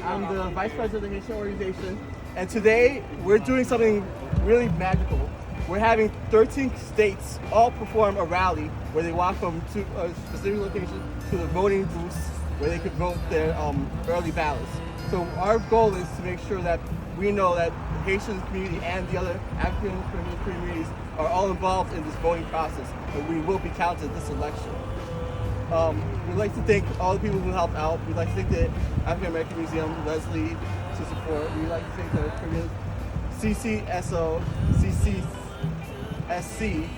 I'm the Vice President of the Haitian organization, and today we're doing something really magical. We're having 13 states all perform a rally where they walk from a specific location to the voting booths where they could vote their early ballots. So our goal is to make sure that we know that the Haitian community and the other African communities are all involved in this voting process, and we will be counted this election. We'd like to thank all the people who helped out. We'd like to thank the African American Museum, Leslie, to support. We'd like to thank the Caribbean CCSO, CCSC,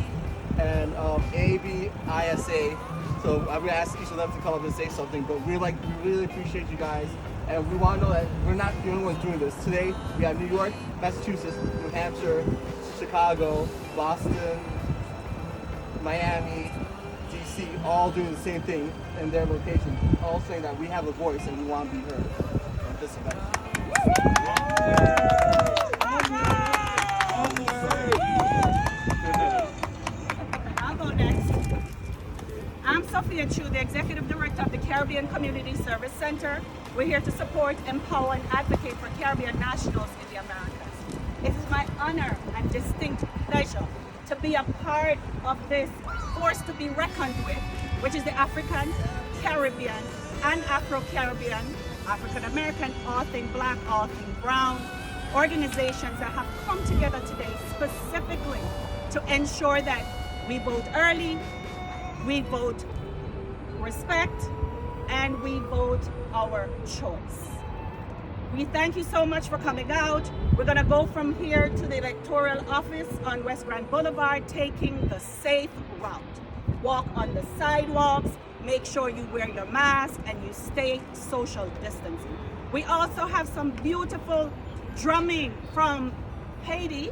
and ABISA. So I'm gonna ask each of them to come up and say something, but we really appreciate you guys. And we want to know that we're not the only ones doing this. Today, we have New York, Massachusetts, New Hampshire, Chicago, Boston, Miami, DC, all doing the same thing in their locations, all saying that we have a voice and we want to be heard at this event. I'll go next. I'm Sophia Chu, the Executive Director of the Caribbean Community Service Center. We're here to support, empower, and advocate for Caribbean nationals in the Americas. It is my honor and distinct pleasure to be a part of this force to be reckoned with, which is the African, Caribbean, and Afro-Caribbean, African-American, all thing black, all thing brown, organizations that have come together today specifically to ensure that we vote early, we vote respect, and we vote our choice. We thank you so much for coming out. We're gonna go from here to the electoral office on West Grand Boulevard, taking the safe route. Walk on the sidewalks, make sure you wear your mask, and you stay social distancing. We also have some beautiful drumming from Haiti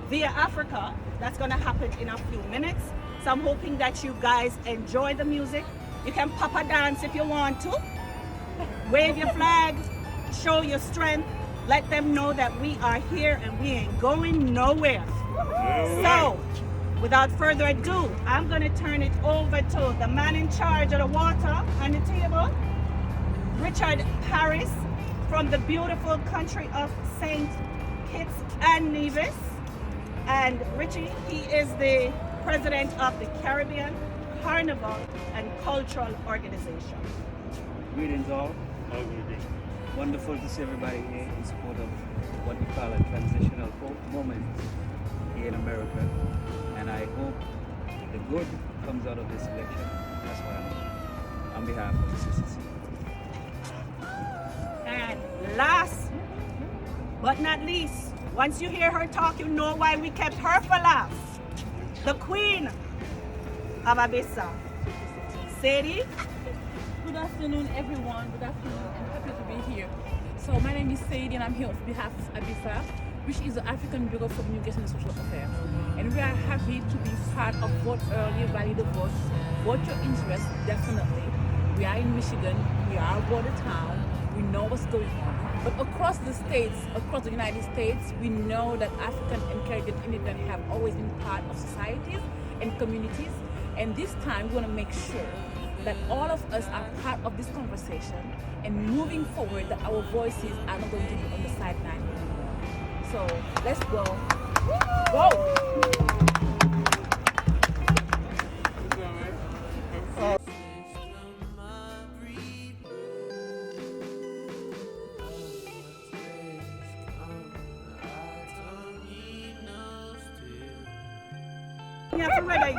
via Africa. That's gonna happen in a few minutes. So I'm hoping that you guys enjoy the music. You can pop a dance if you want to. Wave your flag, show your strength, let them know that we are here and we ain't going nowhere. So, without further ado, I'm gonna turn it over to the man in charge of the water on the table, Richard Harris, from the beautiful country of St. Kitts and Nevis. And Richie, he is the president of the Caribbean Carnival and Cultural Organization. Greetings all. Wonderful to see everybody here in support of what we call a transitional moment here in America. And I hope the good comes out of this election. That's what I'm on behalf of the CCC. And last but not least, once you hear her talk, you know why we kept her for last. The queen of ABISA, Sadie. Good afternoon, everyone. Good afternoon. I'm happy to be here. So my name is Sadie, and I'm here on behalf of ABISA, which is the African Bureau for Communication and Social Affairs. And we are happy to be part of Vote Early, Valid the Vote. Vote your interest, definitely. We are in Michigan. We are a border town. We know what's going on. But across the states, across the United States, we know that African and Caribbean immigrants have always been part of societies and communities. And this time, we want to make sure that all of us are part of this conversation, and moving forward, that our voices are not going to be on the sideline anymore. So let's go. Go! You have to ready.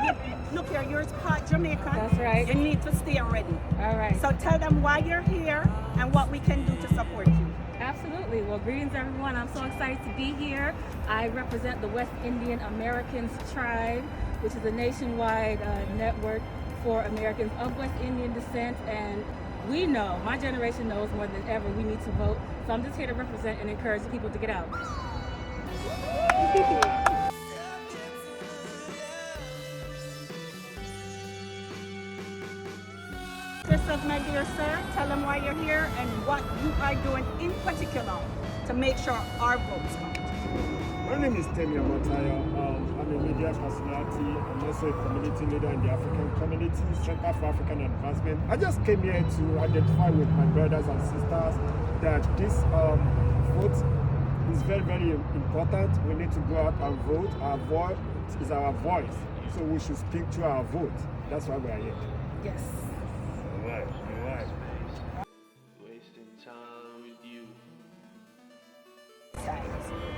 Look here, you're part Jamaican. That's right. You need to stay ready. All right. So tell them why you're here and what we can do to support you. Absolutely. Well, greetings, everyone. I'm so excited to be here. I represent the West Indian Americans Tribe, which is a nationwide network for Americans of West Indian descent. And we know, my generation knows more than ever, we need to vote. So I'm just here to represent and encourage people to get out. Yourself, my dear sir, tell them why you're here and what you are doing in particular to make sure our votes count. My name is Temi Amotayo. I'm a media personality. I'm also a community leader in the African Community Center for African Advancement. I just came here to identify with my brothers and sisters that this vote is very, very important. We need to go out and vote. Our vote is our voice. So we should speak to our vote. That's why we are here. Yes. All right. Wasting time with you.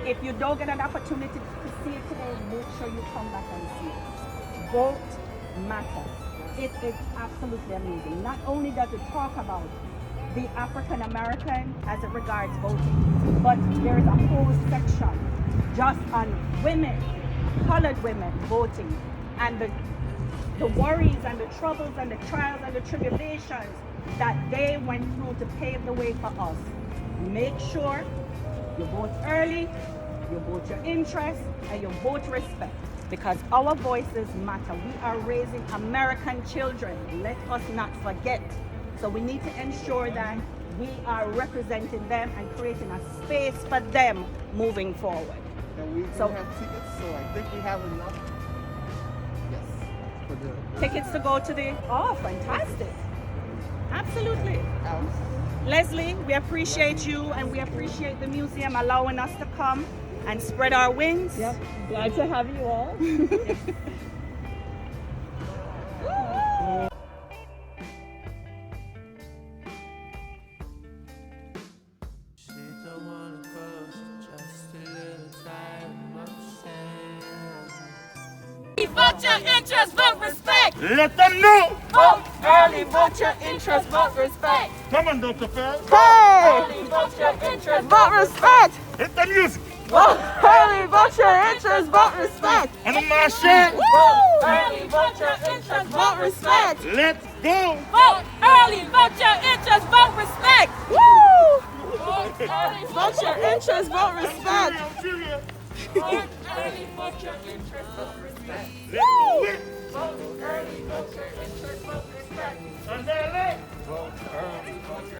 If you don't get an opportunity to see it today, make sure you come back and see it. Vote matters. It is absolutely amazing. Not only does it talk about the African American as it regards voting, but there is a whole section just on women, colored women voting, and the worries and the troubles and the trials and the tribulations that they went through to pave the way for us. Make sure you vote early, you vote your interest, and you vote respect, because our voices matter. We are raising American children. Let us not forget. So we need to ensure that we are representing them and creating a space for them moving forward. And we do have tickets, so I think we have enough. Yes. For the Tickets to go to the, oh, fantastic. Absolutely. house. Leslie, we appreciate you and we appreciate the museum allowing us to come and spread our wings. Yep, glad to have you all. Vote your interest, vote respect. Let them know. Vote early, vote your interest, vote respect. Come on, Dr. Pell. Early, vote your interest, vote respect. Hit the music. Vote early, vote your interest, vote respect. And the machine. Vote early, vote your interest, vote respect. Let's go. Vote early, vote your interest, vote respect. Woo! Vote early, vote your interest, vote respect. Vote early, vote your interest, vote respect. Let's do it. Vote early, vote your interest, vote respect. And then Vote early, vote your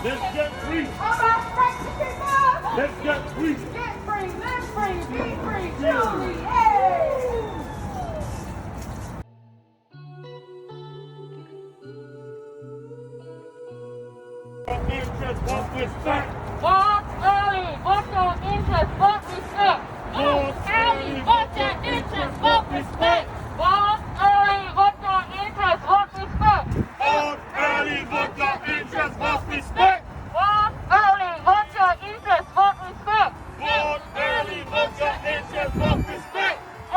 let's get free. Let's get free. Get free, live free, be free, truly, hey! Interest, vote respect. Vote early, vote your interest, vote respect. Vote early, vote your interest, vote respect. Vote early, vote your interest, vote respect. Vote early, vote your interest, vote respect. Vote early, vote your interest, vote respect. Vote early, vote your interest, vote respect.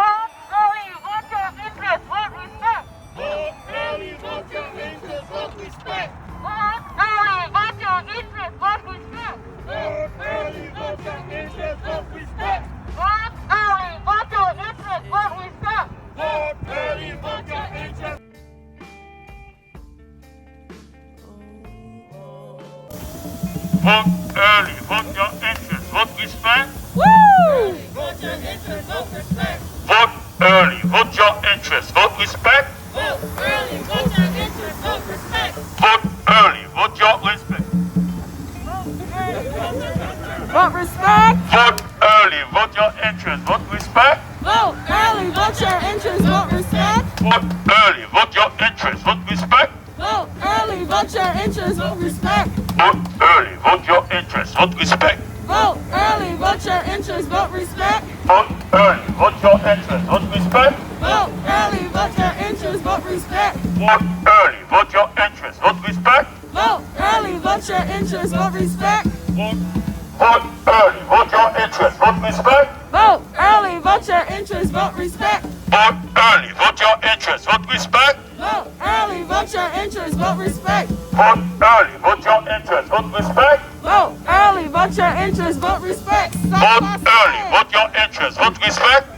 Vote early, vote your interest, vote respect. Vote early, vote your interest, vote respect. Vote early, vote your interest, vote respect. Vote early, vote your interest, vote respect. Vote early, vote your interest, vote respect. Vote early, vote your interest. Vote early, vote your interest, vote respect. Woo! Vote your interest, vote respect. Vote early, vote your interest, vote respect. Vote early, vote your interest, vote respect. Vote early, vote your respect. Vote respect. Vote early, vote your interest, vote respect. Vote early, vote your interest, vote respect. Vote early, vote your interest, vote respect. Vote early, vote your interest, vote respect. Vote early, vote your interest, vote respect. Vote early, vote your interest, vote respect. Vote early, vote your interest, vote respect. Vote early, vote your interest, vote respect. Vote early, vote your interest, vote respect. Vote early, vote your interest, vote respect. Vote early, vote your interest, vote respect. Vote early, vote your interest, vote respect. Vote early, vote your interest, vote respect. Vote early, vote your interest, vote respect. Vote early, vote your interest, vote respect. Vote early, vote your interest, vote respect. Vote early, vote your interest, vote respect.